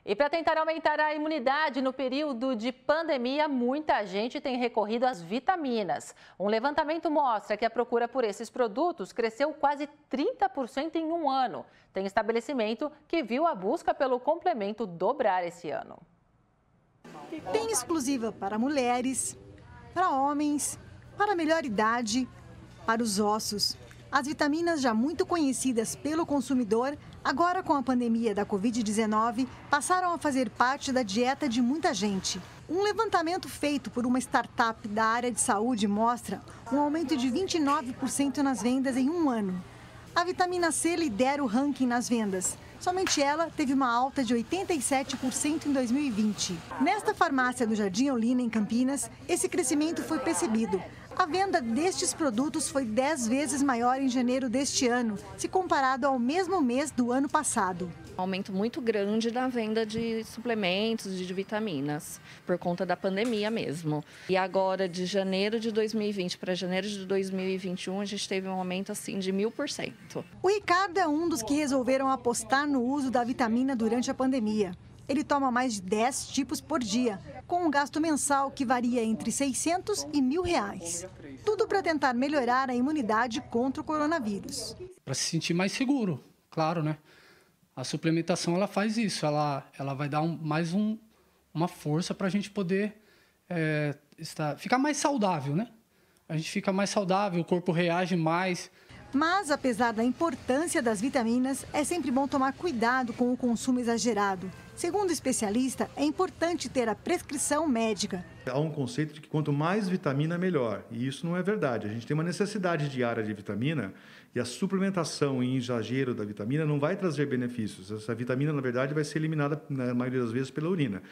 E para tentar aumentar a imunidade no período de pandemia, muita gente tem recorrido às vitaminas. Um levantamento mostra que a procura por esses produtos cresceu quase 30% em um ano. Tem estabelecimento que viu a busca pelo complemento dobrar esse ano. Tem exclusiva para mulheres, para homens, para melhor idade, para os ossos. As vitaminas já muito conhecidas pelo consumidor, agora com a pandemia da Covid-19, passaram a fazer parte da dieta de muita gente. Um levantamento feito por uma startup da área de saúde mostra um aumento de 29% nas vendas em um ano. A vitamina C lidera o ranking nas vendas. Somente ela teve uma alta de 87% em 2020. Nesta farmácia do Jardim Olinda, em Campinas, esse crescimento foi percebido. A venda destes produtos foi 10 vezes maior em janeiro deste ano, se comparado ao mesmo mês do ano passado. Aumento muito grande da venda de suplementos, de vitaminas, por conta da pandemia mesmo. E agora, de janeiro de 2020 para janeiro de 2021, a gente teve um aumento assim de 1000%. O Ricardo é um dos que resolveram apostar no uso da vitamina durante a pandemia. Ele toma mais de 10 tipos por dia, com um gasto mensal que varia entre 600 e R$1.000. Tudo para tentar melhorar a imunidade contra o coronavírus. Para se sentir mais seguro, claro, né? A suplementação ela faz isso, ela vai dar uma força para a gente poder ficar mais saudável, né? A gente fica mais saudável, o corpo reage mais. Mas, apesar da importância das vitaminas, é sempre bom tomar cuidado com o consumo exagerado. Segundo o especialista, é importante ter a prescrição médica. Há um conceito de que quanto mais vitamina, melhor. E isso não é verdade. A gente tem uma necessidade diária de vitamina e a suplementação em exagero da vitamina não vai trazer benefícios. Essa vitamina, na verdade, vai ser eliminada, na maioria das vezes, pela urina.